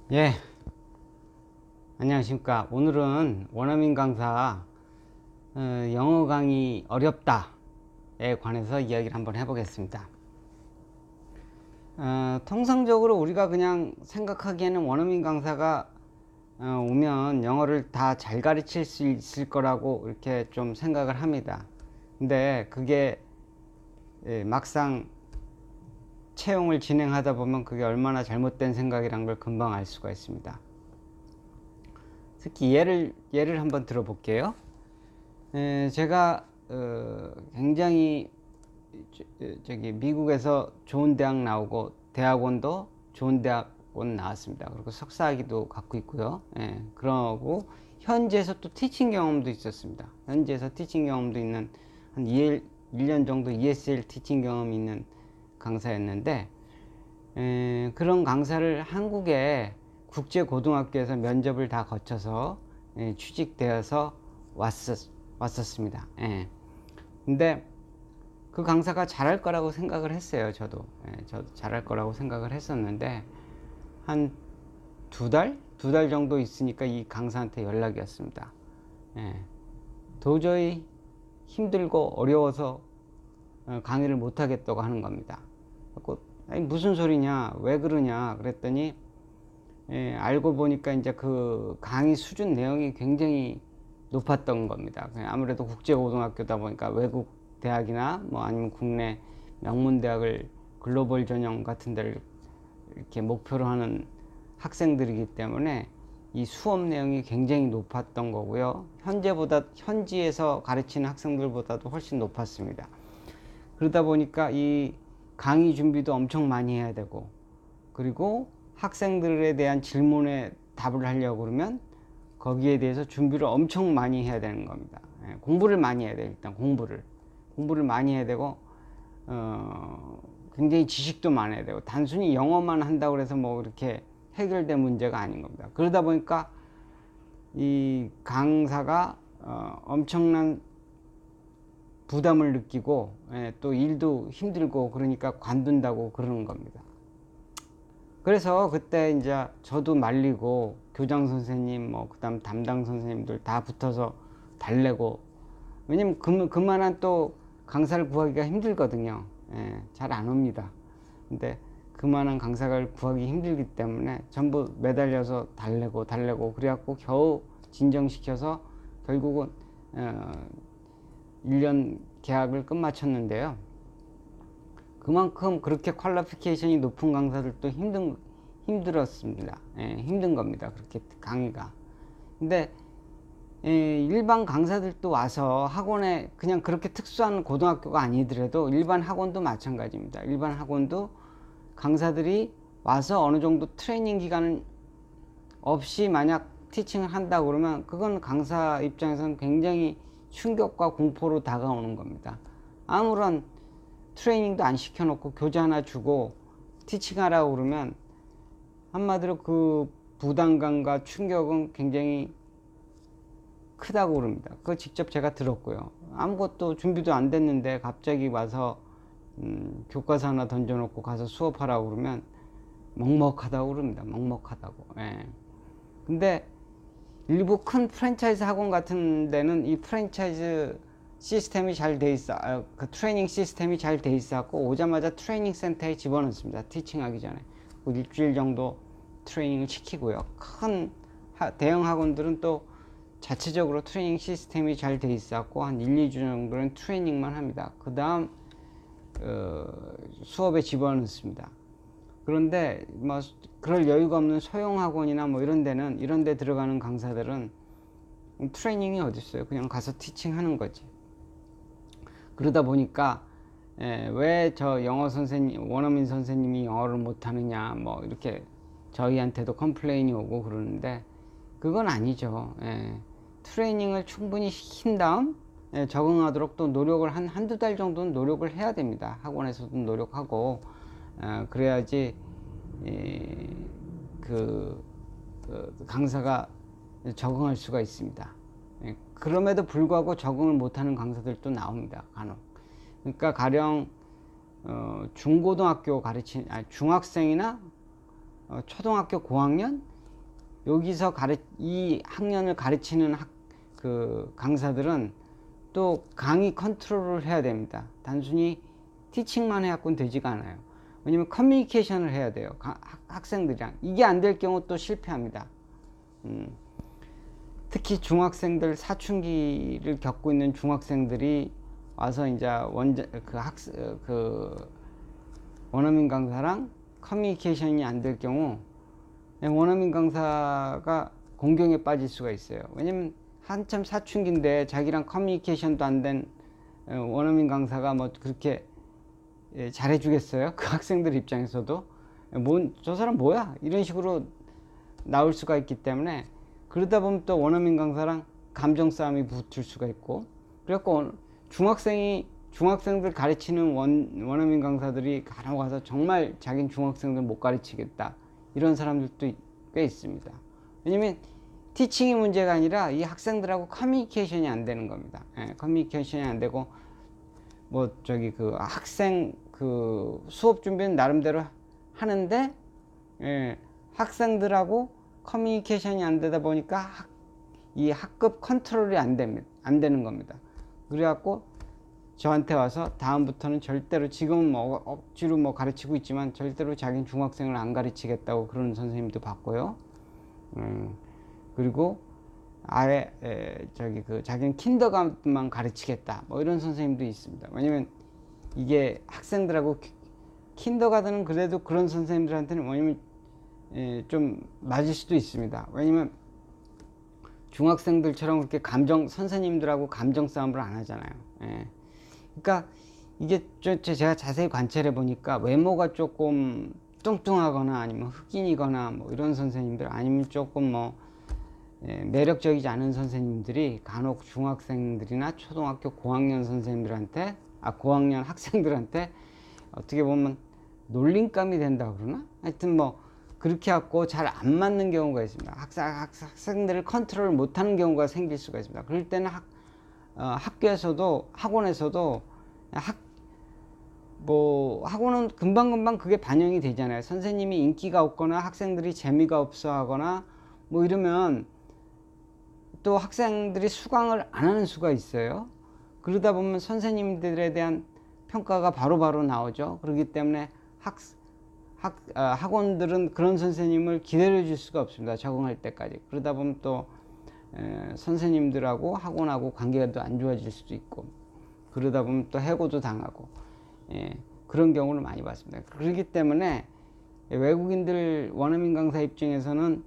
예, 안녕하십니까. 오늘은 원어민 강사 영어 강의 어렵다에 관해서 이야기를 한번 해보겠습니다. 통상적으로 우리가 그냥 생각하기에는 원어민 강사가 오면 영어를 다 잘 가르칠 수 있을 거라고 이렇게 좀 생각을 합니다. 근데 그게 막상 채용을 진행하다 보면 그게 얼마나 잘못된 생각이란 걸 금방 알 수가 있습니다. 특히 예를 한번 들어볼게요. 제가 굉장히 저기 미국에서 좋은 대학 나오고 대학원도 좋은 대학원 나왔습니다. 그리고 석사학위도 갖고 있고요. 그러고 현지에서 또 티칭 경험도 있었습니다. 현지에서 티칭 경험도 있는 한 1년 정도 ESL 티칭 경험이 있는 강사였는데, 그런 강사를 한국에 국제고등학교에서 면접을 다 거쳐서 취직되어서 왔었습니다. 근데 그 강사가 잘할 거라고 생각을 했어요. 저도 잘할 거라고 생각을 했었는데, 한 두 달 정도 있으니까 이 강사한테 연락이 왔습니다. 도저히 힘들고 어려워서 강의를 못 하겠다고 하는 겁니다. 아니, 무슨 소리냐, 왜 그러냐 그랬더니, 알고 보니까 이제 그 강의 수준 내용이 굉장히 높았던 겁니다. 아무래도 국제고등학교다 보니까 외국 대학이나 뭐 아니면 국내 명문대학을 글로벌 전형 같은 데를 이렇게 목표로 하는 학생들이기 때문에 이 수업 내용이 굉장히 높았던 거고요. 현지에서 가르치는 학생들보다도 훨씬 높았습니다. 그러다 보니까 이 강의 준비도 엄청 많이 해야 되고, 그리고 학생들에 대한 질문에 답을 하려고 그러면 거기에 대해서 준비를 엄청 많이 해야 되는 겁니다. 공부를 많이 해야 돼요. 일단 공부를 많이 해야 되고, 굉장히 지식도 많아야 되고, 단순히 영어만 한다고 해서 뭐 이렇게 해결된 문제가 아닌 겁니다. 그러다 보니까 이 강사가 엄청난 부담을 느끼고, 또 일도 힘들고 그러니까 관둔다고 그러는 겁니다. 그래서 그때 이제 저도 말리고 교장 선생님 뭐 그다음 담당 선생님들 다 붙어서 달래고, 왜냐면 그만한 또 강사를 구하기가 힘들거든요. 잘 안 옵니다. 근데 그만한 강사를 구하기 힘들기 때문에 전부 매달려서 달래고 그래갖고 겨우 진정시켜서 결국은 1년 계약을 끝마쳤는데요. 그만큼 그렇게 퀄리피케이션이 높은 강사들도 힘들었습니다. 힘든 겁니다. 그렇게 강의가. 근데 일반 강사들도 와서 학원에, 그냥 그렇게 특수한 고등학교가 아니더라도 일반 학원도 마찬가지입니다. 일반 학원도 강사들이 와서 어느 정도 트레이닝 기간 없이 만약 티칭을 한다 그러면 그건 강사 입장에서는 굉장히 충격과 공포로 다가오는 겁니다. 아무런 트레이닝도 안 시켜놓고 교재 하나 주고 티칭하라고 그러면 한마디로 그 부담감과 충격은 굉장히 크다고 그럽니다. 그거 직접 제가 들었고요. 아무것도 준비도 안 됐는데 갑자기 와서 교과서 하나 던져놓고 가서 수업하라고 그러면 먹먹하다고 그럽니다. 먹먹하다고. 근데 일부 큰 프랜차이즈 학원 같은 데는 이 프랜차이즈 시스템이 잘 돼 있어, 그 트레이닝 시스템이 잘 돼 있어갖고 오자마자 트레이닝 센터에 집어넣습니다. 티칭하기 전에 일주일 정도 트레이닝을 시키고요. 큰 대형 학원들은 또 자체적으로 트레이닝 시스템이 잘 돼 있어갖고 한 1, 2주 정도는 트레이닝만 합니다. 그 다음 수업에 집어넣습니다. 그런데 뭐 그럴 여유가 없는 소형 학원이나 뭐 이런 데 들어가는 강사들은 트레이닝이 어디 있어요? 그냥 가서 티칭하는 거지. 그러다 보니까 왜 저 영어 선생님, 원어민 선생님이 영어를 못하느냐 뭐 이렇게 저희한테도 컴플레인이 오고 그러는데 그건 아니죠. 트레이닝을 충분히 시킨 다음 적응하도록 또 노력을 한두 달 정도는 노력을 해야 됩니다. 학원에서도 노력하고, 그래야지 그 강사가 적응할 수가 있습니다. 그럼에도 불구하고 적응을 못하는 강사들도 나옵니다. 간혹. 그러니까 가령 중고등학교 중학생이나 초등학교 고학년 여기서 이 학년을 가르치는 그 강사들은 또 강의 컨트롤을 해야 됩니다. 단순히 티칭만 해갖고는 되지가 않아요. 왜냐면 커뮤니케이션을 해야 돼요. 학생들이랑. 이게 안 될 경우 또 실패합니다. 특히 중학생들, 사춘기를 겪고 있는 중학생들이 와서 이제 원어민 강사랑 커뮤니케이션이 안 될 경우 원어민 강사가 공경에 빠질 수가 있어요. 왜냐면 한참 사춘기인데 자기랑 커뮤니케이션도 안 된 원어민 강사가 뭐 그렇게 잘해주겠어요? 그 학생들 입장에서도 저 사람 뭐야? 이런 식으로 나올 수가 있기 때문에, 그러다 보면 또 원어민 강사랑 감정 싸움이 붙을 수가 있고, 그래갖고 중학생들 가르치는 원어민 강사들이 간혹 와서 정말 자기는 중학생들 못 가르치겠다 이런 사람들도 꽤 있습니다. 왜냐면 티칭이 문제가 아니라 이 학생들하고 커뮤니케이션이 안 되는 겁니다. 커뮤니케이션이 안 되고 학생 수업 준비는 나름대로 하는데 학생들하고 커뮤니케이션이 안 되다 보니까 이 학급 컨트롤이 안 되는 겁니다. 그래갖고 저한테 와서 다음부터는 절대로, 지금은 억지로 가르치고 있지만 절대로 자기는 중학생을 안 가르치겠다고 그러는 선생님도 봤고요. 그리고 아예 자기는 킨더가든만 가르치겠다 이런 선생님도 있습니다. 왜냐면 이게 학생들하고 킨더가든은 그래도 그런 선생님들한테는 뭐냐면 좀 맞을 수도 있습니다. 왜냐면 중학생들처럼 그렇게 선생님들하고 감정 싸움을 안 하잖아요. 그러니까 이게 제가 자세히 관찰해 보니까 외모가 조금 뚱뚱하거나 아니면 흑인이거나 이런 선생님들, 아니면 조금 매력적이지 않은 선생님들이 간혹 중학생들이나 초등학교 고학년 고학년 학생들한테 어떻게 보면 놀림감이 된다 그러나, 하여튼 그렇게 갖고 잘 안 맞는 경우가 있습니다. 학생들을 컨트롤 못하는 경우가 생길 수가 있습니다. 그럴 때는 학교에서도, 학원에서도 학원은 금방금방 그게 반영이 되잖아요. 선생님이 인기가 없거나 학생들이 재미가 없어 하거나 이러면 또 학생들이 수강을 안 하는 수가 있어요. 그러다 보면 선생님들에 대한 평가가 바로바로 나오죠. 그렇기 때문에 학원들은 그런 선생님을 기다려 줄 수가 없습니다. 적응할 때까지. 그러다 보면 또 선생님들하고 학원하고 관계가 또 안 좋아질 수도 있고, 그러다 보면 또 해고도 당하고, 그런 경우를 많이 봤습니다. 그렇기 때문에 외국인들 원어민 강사 입장에서는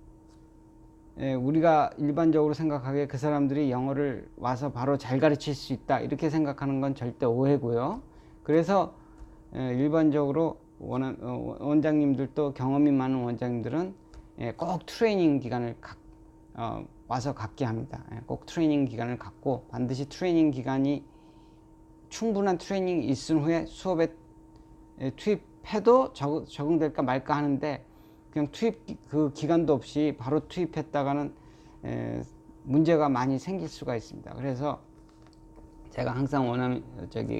우리가 일반적으로 생각하기에 그 사람들이 영어를 와서 바로 잘 가르칠 수 있다 이렇게 생각하는 건 절대 오해고요. 그래서 일반적으로 원장님들도, 경험이 많은 원장님들은 꼭 트레이닝 기간을 와서 갖게 합니다. 꼭 트레이닝 기간을 갖고, 반드시 트레이닝 기간이 충분한 트레이닝이 있은 후에 수업에 투입해도 적응될까 말까 하는데, 그냥 그 기간도 없이 바로 투입했다가는 문제가 많이 생길 수가 있습니다. 그래서 제가 항상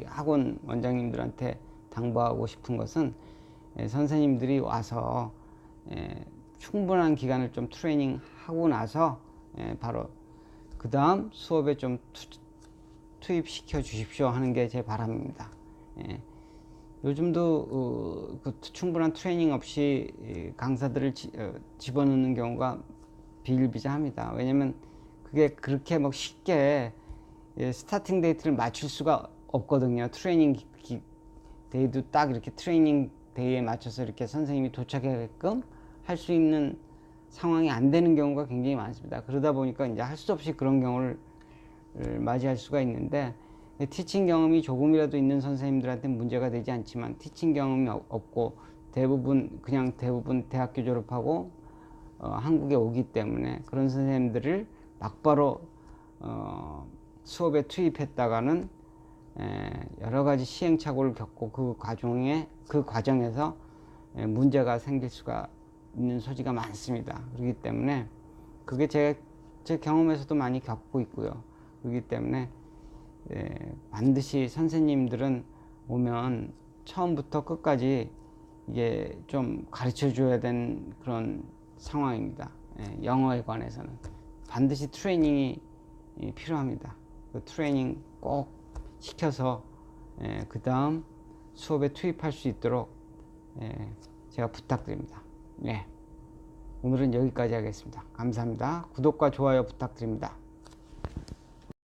학원 원장님들한테 당부하고 싶은 것은 선생님들이 와서 충분한 기간을 좀 트레이닝 하고 나서 바로 그 다음 수업에 좀 투입시켜 주십시오 하는 게 제 바람입니다. 요즘도 충분한 트레이닝 없이 강사들을 집어넣는 경우가 비일비재합니다. 왜냐면 그게 그렇게 쉽게 스타팅 데이트를 맞출 수가 없거든요. 트레이닝 데이도 딱 이렇게 트레이닝 데이에 맞춰서 이렇게 선생님이 도착하게끔 할 수 있는 상황이 안 되는 경우가 굉장히 많습니다. 그러다 보니까 이제 할 수 없이 그런 경우를 맞이할 수가 있는데, 티칭 경험이 조금이라도 있는 선생님들한테는 문제가 되지 않지만, 티칭 경험이 없고 대부분 대학교 졸업하고 한국에 오기 때문에 그런 선생님들을 막바로 수업에 투입했다가는 여러 가지 시행착오를 겪고 그 과정에서 문제가 생길 수가 있는 소지가 많습니다. 그렇기 때문에 그게 제 경험에서도 많이 겪고 있고요. 그렇기 때문에 반드시 선생님들은 오면 처음부터 끝까지 이게 좀 가르쳐 줘야 되는 그런 상황입니다. 영어에 관해서는 반드시 트레이닝이 필요합니다. 그 트레이닝 꼭 시켜서 그 다음 수업에 투입할 수 있도록 제가 부탁드립니다. 오늘은 여기까지 하겠습니다. 감사합니다. 구독과 좋아요 부탁드립니다.